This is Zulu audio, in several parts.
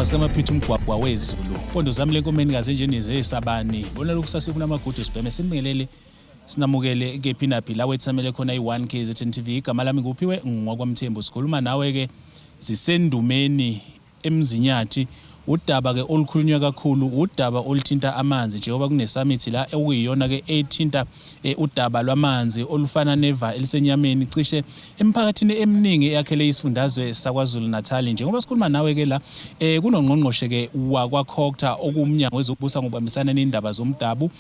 Indaba sikaMaphethu Mgwagwa weZulu. Pondo zami lenkomeni kaze nje nizesabani. Bona lokusase kuna amagudu sibheme simbingelele sinamukele ke Phinapi la wethamele khona i1 KZN TV. Igama lami nguphiwe ngwakwamthembu. Sikhuluma nawe ke sisendumeni emzinyathi. Udaba ke olukhulunywa kakhulu udaba oluthinta amanzi njengoba kunesummit la okuyiyona ke ethinta udaba lwamanzi olufana neva elisenyameni cishe emphakathini eminingi eyakhele isifundazwe saKwaZulu Natal njengoba sikhuluma nawe ke la kunongqongqoshe ke wakwaKhokta okumnyango wezokubusa ngokubambisana nendaba zomdabu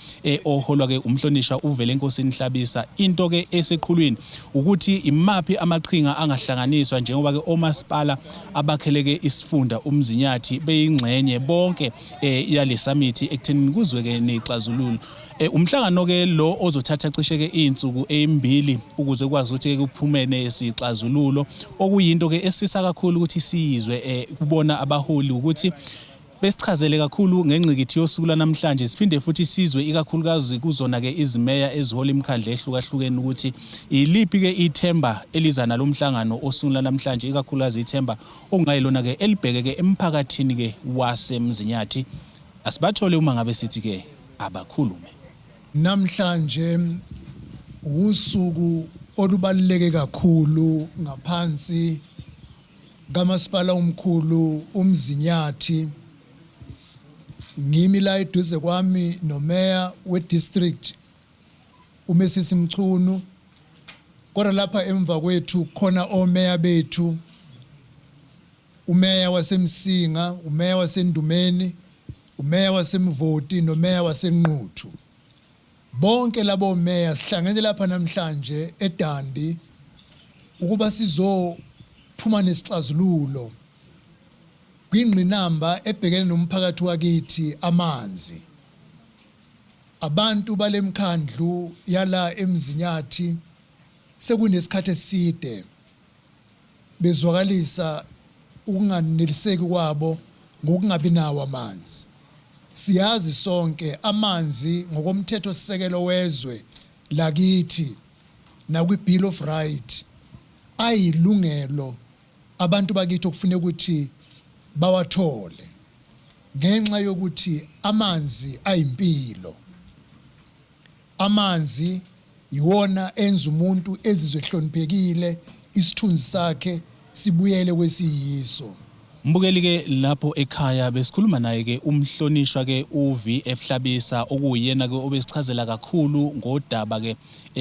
oholwa ke umhlonishwa uVelenkosini Hlabisa. Into ke eseqhulwini ukuthi imapi amaqhinga angahlanganiswa njengoba ke omasipala abakhele ke isifunda umzinyathi ngxenye bonke yale summit ekuthenini kuzweke nexazululo. Umhlangano ke lo ozothatha cishe ke izinsuku ezimbili ukuze kwazi ukuthi kuphumene isixazululo okuyinto ke esifisa kakhulu ukuthi siyizwe kubona abaholi ukuthi besichazele kakhulu ngengqikithi yosuku namhlanje siphinde futhi sizwe ikakhulukazi kuzona ke izimeya ezihola imikhandla ehlukahlukene ukuthi iliphi ke ithemba elizana lomhlangano osuku namhlanje ikakhulukazi ithemba ongayilona ke elibheke ke emphakathini ke wasemzinyathi. Asibathole uma ngabe sithi ke abakhulume. Namhlanje usuku olubaluleke kakhulu ngaphansi kamasipala omkhulu umzinyathi. Ngimi la eduze kwami nomeya we-district uMesisi Mchunu, kodwa lapha emva kwethu khona omeya bethu, umeya waseMsinga, umeya wasendumeni, umeya waseMvoti nomeya waseNquthu. Bonke labo meya sihlangene lapha namhlanje eDandi ukuba sizophuma nesixazululo kwingqinamba ebhekene nomphakathi wakithi amanzi. Abantu balemkhandlu yala emzinyathi sekunesikhathi eside bezwakalisa ukunganeliseki kwabo ngokungabi nawo amanzi. Siyazi sonke amanzi ngokomthetho sisekelo wezwe lakithi nakwi-Bill of Rights ayilungelo abantu bakithi okufanele ukuthi bawathole ngenxa yokuthi amanzi ayimpilo. Amanzi yiwona enza umuntu ezizwe ehloniphekile, isithunzi sakhe sibuyele kwesiyiso. Mbukeli ke lapho ekhaya besikhuluma naye ke umhlonishwa ke uVF Hlabisa okuyena ke obesichazela kakhulu ngodaba ke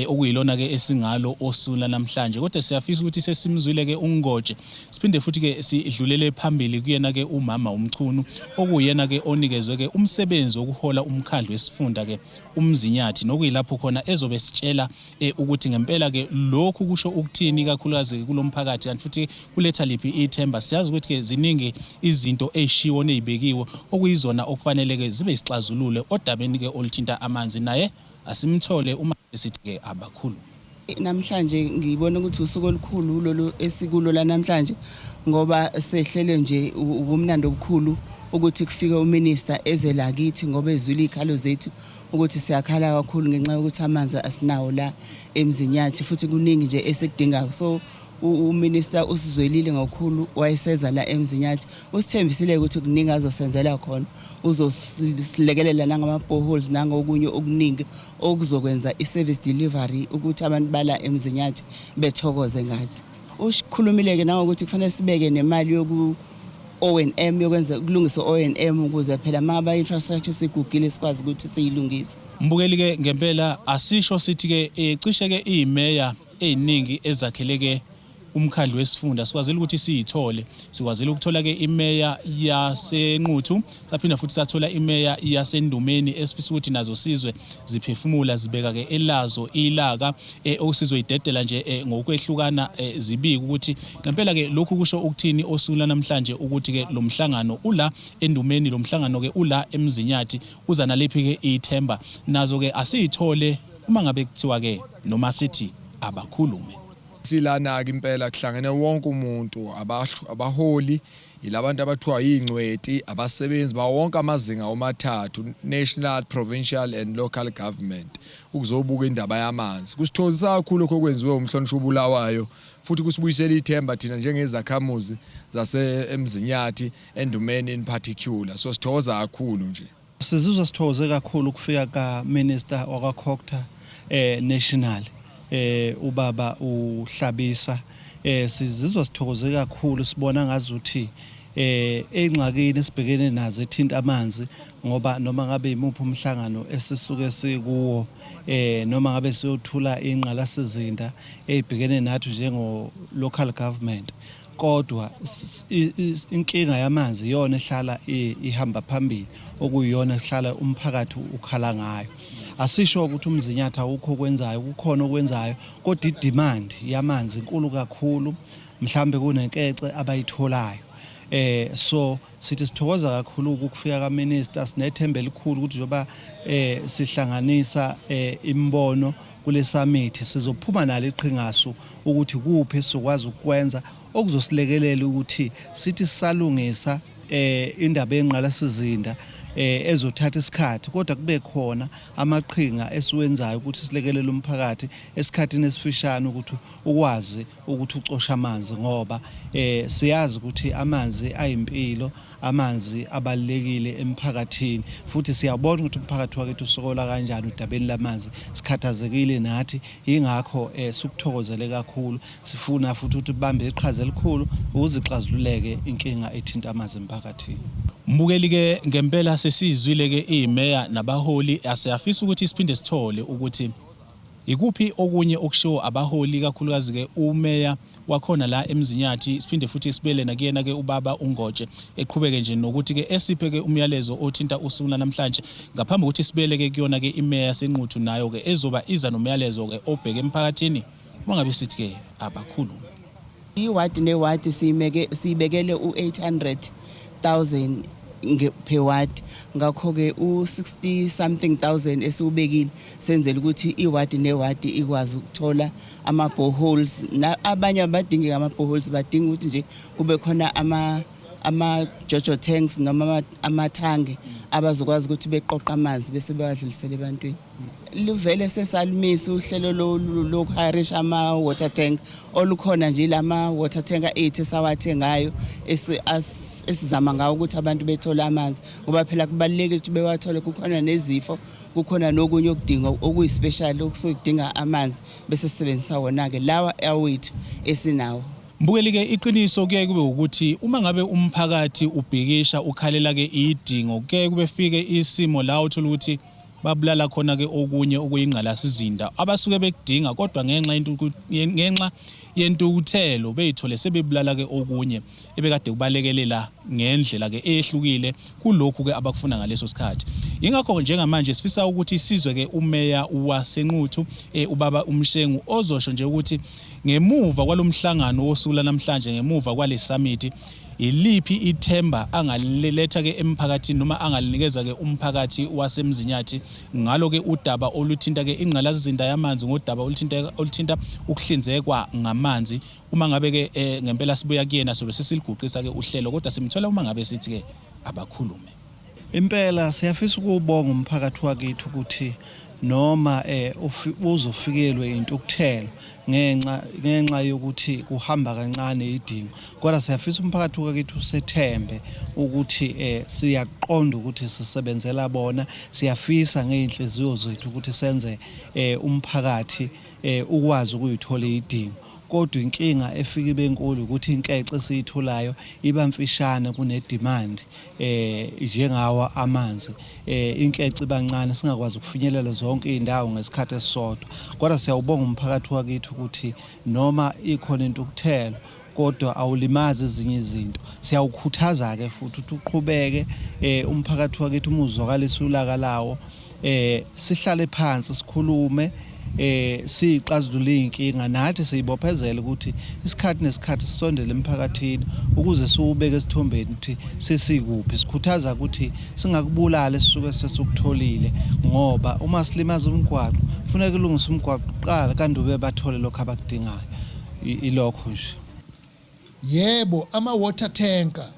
okuyilona ke esingalo osula namhlanje, kodwa siyafisa ukuthi sesimzwile ke ungoje siphinde futhi ke sidlulele phambili kuyena ke umama uMchunu okuyena ke onikezwe ke umsebenzi wokuhola umkhandlu wesifunda ke umzinyathi nokuyilapho khona ezobe sitshela ukuthi ngempela ke lokhu kusho ukuthini kakhulukazi kulomphakathi kanti futhi kuletha liphi ithemba. Siyazi ukuthi ke ziningi izinto ezishiwo nezibekiwe okuyizona okufanele ke zibe isixazululo odabeni ke oluthinta amanzi. Naye asimthole uma sithi ke abakhulu. Namhlanje ngibona ukuthi usuku olukhulu lolu esikulo la namhlanje ngoba sehlele nje ubumnandi obukhulu ukuthi kufike uminister ezela kithi ngoba ezwile ikhalo zethu ukuthi siyakhala kakhulu ngenxa yokuthi amanzi asinawo la emzinyathi futhi kuningi nje esekudingayo. So uminister usizwelile ngokukhulu wayeseza la emzinyathi usithembisile ukuthi kuningi azosenzela khona uzosilekelela nangama boreholes nangokunye okuningi okuzokwenza iservice delivery ukuthi abantu bala emzinyathi bethokoze ngathi. Ukhulumile ke nangokuthi kufanele sibeke nemali yoku O&M yokwenza kulungisa O&M ukuze phela maba infrastructure sigugile sikwazi ukuthi siyilungise. Mbukeli ke ngempela asisho sithi ke cishe ke imeya eziningi ezakheleke umkhandlu wesifunda sikwazile ukuthi siyithole. Sikwazile ukuthola ke imeya yaseNquthu, saphinda futhi sathola imeya yasendumeni esifisa ukuthi nazo sizwe ziphefumula zibeka ke elazo ilaka okusizoyidedela nje ngokwehlukana zibika ukuthi ngempela ke lokhu kusho ukuthini osula namhlanje ukuthi ke lo mhlangano ula endumeni, lo mhlangano ke ula emzinyathi uza nalephi ke ithemba nazo ke asiyithole uma ngabe kuthiwa ke noma sithi abakhulume. Silana ke impela kuhlangene wonke umuntu abaholi ilabantu abathiwa yingcweti abasebenzi bawonke amazinga omathathu national, provincial and local government ukuzobuka indaba yamanzi. Kusithokozisa kakhulu lokho kwenziwe umhlonishwa uBulawayo futhi kusibuyisela ithemba thina njengezakhamuzi zase eMzinyathi Endumeni in particular. So sithokoza kakhulu nje. Sizizwa sithokoze kakhulu ukufika ka Minister wakwaCocta National ubaba uHlabisa. Sizizwa sithokoze kakhulu sibona ngazuthi engxakini sibhekene nazo ethinta amanzi ngoba noma ngabe imuphi umhlangano esisuke sikuwo noma ngabe siyothula ingqalasizinda ezibhekene nathi njengo local government, kodwa inkinga yamanzi iyona ehlala ihamba phambili okuyiyona ehlala umphakathi ukhala ngayo. Asisho ukuthi uMzinyathi awukho okwenzayo, kukhona okwenzayo, kodwa idemand yamanzi inkulu kakhulu, mhlambe kunenkece abayitholayo. So sithi sithokoza kakhulu ukufika ka Minister, sinethemba elikhulu ukuthi njoba sihlanganisa imbono kule summit sizophuma nalo iqhingasu ukuthi kuphi sizokwazi ukwenza okuzosilekelela ukuthi sithi sisalungisa indaba yenqalasizinda ezothatha isikhathi, kodwa kube khona amaqhinga esiwenzayo ukuthi silekelele umphakathi esikhathini esifishane ukuthi ukwazi ukuthi ucosha amanzi, ngoba siyazi ukuthi amanzi ayimpilo, amanzi abalekile emphakathini, futhi siyabona ukuthi umphakathi wakethu usokola kanjani udabeni lamanzi, sikhathazekile nathi. Ingakho sikuthokozele kakhulu, sifuna futhi ukuthi bambe iqhaza elikhulu ukuze ixazululeke inkinga ethinta amanzi emphakathini. Mbukeli ke ngempela sesizwile ke imeya nabaholi, asiyafisa ukuthi siphinde sithole ukuthi ikuphi okunye okushiwo abaholi, kakhulukazi ke umeya wakhona la eMzinyathi, siphinde futhi sibele nakuyena ke ubaba uNgotshe eqhubeke nje nokuthi ke esiphe ke umyalezo othinta usuku namhlanje, ngaphambi ukuthi sibele ke kuyona ke imeya senquthu nayo ke ezoba iza nomyalezo ke obheke emphakathini. Mangabe sithi ke abakhulumi iwadi newadi siyibekele u800,000 per ward, ngakho ke u60 something thousand esiubekile senzele ukuthi iwadi newadi ikwazi ukuthola ama boreholes. Abanye abadingi ama boreholes badinga ukuthi nje kube khona ama jojo tanks noma amathange abazokwazi ukuthi beqoqa amanzi bese bewadlulisele ebantwini. Livele sesalumisa uhlelo lokuhirisha ama water tank olukhona nje, lama water tank 8 esawathengayo esizama ngawo ukuthi abantu bethole amanzi, ngoba phela kubalulekile ukuthi bewathole. Kukhona nezifo, kukhona nokunye okudinga okuyispecial okusukudinga amanzi, bese sisebenzisa wona ke lawa awethu esinawo. Mbukeli ke iqiniso kuye kube ukuthi uma ngabe umphakathi ubhikisha ukhalela ke idingo, kuye kube fike isimo la uthola ukuthi babulala khona ke okunye okuyingqalasizinda abasuke bekudinga, kodwa ngenxa yentukuthelo beyithole sebebulala ke okunye ebekade kubalekelela ngendlela ke ehlukile kulokhu ke abakufuna ngaleso sikhathi. Ingakho njengamanje sifisa ukuthi isizwe ke umeya wasenquthu ubaba uMshengu ozosho nje ukuthi ngemuva kwalomhlangano wosuku namhlanje, ngemuva kwale summit, iliphi ithemba angaliletha ke emphakathini noma angalinikeza ke umphakathi waseMzinyathi ngalo ke udaba oluthinta ke ingqalasizinda yamanzi, ngodaba oluthinta ukuhlinzekwa ngamanzi. Uma ngabe ke ngempela sibuya kuyena sobe sesiliguqisa ke uhlelo, kodwa simthola uma ngabe sithi ke abakhulume. Impela siyafisa ukubonga umphakathi wakithi ukuthi noma uzofikelwe intukuthelo ngenxa yokuthi kuhamba kancane idingo, kodwa siyafisa umphakathi wakithi usethembe ukuthi siyaqonda ukuthi sisebenzela bona. Siyafisa ngeinhliziyo zethu ukuthi senze umphakathi ukwazi ukuyithola idingo, kodwa inkinga efika ibenkulu ukuthi inkece esiyitholayo iba mfishane kunedemand njengawa amanzi. Inkece ibancane, singakwazi ukufinyelela zonke indawo ngesikhathi esisodwa, kodwa siyawubonga umphakathi wakithi ukuthi noma ikhona intukuthelo kodwa awulimazi ezinye izinto. Siyawukhuthaza ke futhi ukuthi uqhubeke umphakathi wakithi umuzwakalisa ulaka lawo, sihlale phansi sikhulume, siyixazulule inkinga, nathi siyibophezela ukuthi isikhathi nesikhathi sisondele emphakathini ukuze siubeke esithombeni ukuthi sesikuphi. Sikhuthaza ukuthi singakubulala sisuke sesukutholile, ngoba uma silimaza umgwaqo kufanele kulungise umgwaqo kuqala kanti ube bathole lokho abakudingayo. Ilokho nje. Yebo, ama water tanker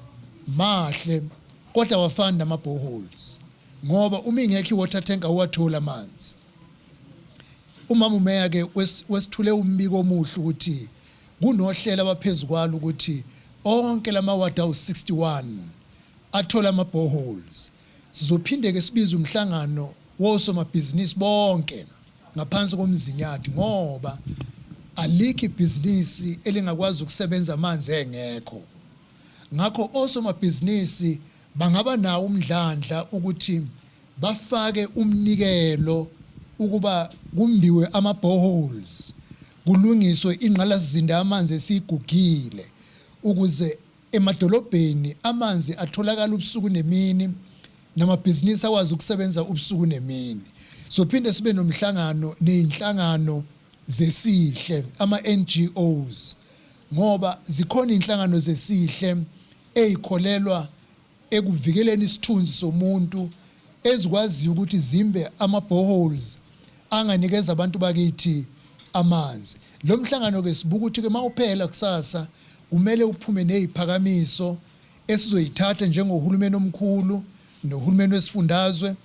mahle kodwa wafanda ama boreholes, ngoba uma ingekho iwater tanker uwathola amanzi. Umama umeya ke wesithule umbiko omuhle ukuthi kunohlela abaphezulu ukuthi onke lamawadi awu-61 athola ama-boreholes. Sizophinde ke sibize umhlangano wosomabhizinisi bonke ngaphansi komzinyathi ngoba alikho ibhizinisi elingakwazi ukusebenza amanzi engekho. Ngakho osomabhizinisi bangaba nawo umdlandla ukuthi bafake umnikelo ukuba kumbiwe ama-boreholes, kulungiswe ingqalasizinda yamanzi esiyigugile ukuze emadolobheni amanzi atholakala ubusuku nemini namabhizinisi akwazi ukusebenza ubusuku nemini. So phinde sibe nomhlangano nezinhlangano zesihle ama-NGOs ngoba zikhona inhlangano zesihle ezikholelwa ekuvikeleni isithunzi somuntu ezikwazi ukuthi zimbe ama-boreholes anganikeza abantu bakithi amanzi. Lo mhlangano ke sibuka ukuthi ke mawuphela kusasa kumele uphume neziphakamiso esizoyithatha njengohulumeni omkhulu nohulumeni wesifundazwe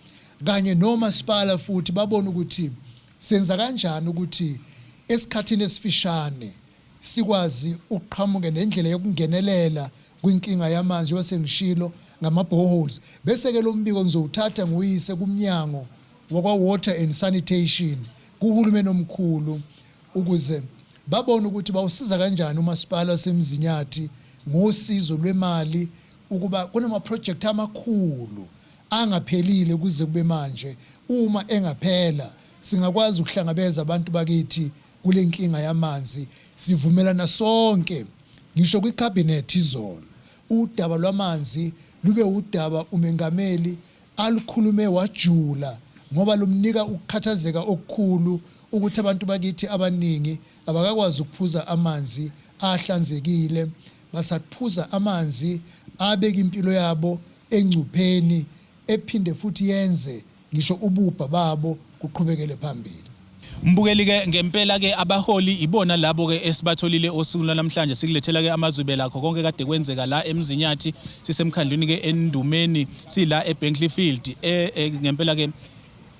kanye nomasipala futhi babone ukuthi senza kanjani ukuthi esikhathini esifishane sikwazi ukuqhamuka nendlela yokungenelela kwinkinga yamanzi wasengishilo ngama-boreholes. Bese ke lo mbiko ngizowuthatha nguyise kumnyango wakwa-Water and Sanitation kuhulumeni omkhulu ukuze babone ukuthi bawusiza kanjani umasipala wasemzinyathi ngosizo lwemali ukuba kunama-project amakhulu angaphelile kuze kube manje. Uma engaphela singakwazi ukuhlangabeza abantu bakithi kule nkinga yamanzi. Sivumelana sonke ngisho kwicabinet izolo udaba lwamanzi lube udaba umengameli alukhulume wajula ngoba lumnika ukukhathazeka okukhulu ukuthi abantu bakithi abaningi abakakwazi ukuphuza amanzi ahlanzekile, basaphuza amanzi abeka impilo yabo engcupheni ephinde futhi yenze ngisho ububha babo kuqhubekele phambili. Mbukeli ke ngempela ke abaholi ibona labo ke esibatholile osuku namhlanje sikulethela ke amazwibe lakho konke kade kwenzeka la eMzinyathi sisemkhandlweni ke endumeni sila eBankley Field ngempela ke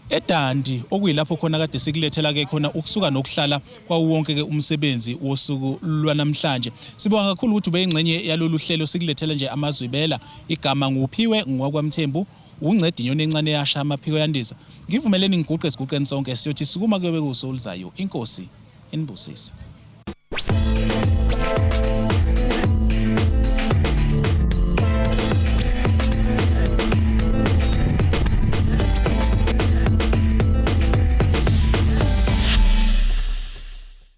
eDandi okuyilapho khona kade sikulethela ke khona ukusuka nokuhlala kwawonke ke umsebenzi wosuku lwanamhlanje. Sibonga kakhulu ukuthi ube ingxenye yalolu hlelo sikulethela nje amazwibela. Igama nguphiwe ngwakwamthembu uncedi inyoni encane yasha amaphiko yandiza. Ngivumeleni ngiguqeni sonke siyothi sikuma kube kuso oluzayo. Inkosi inibusise.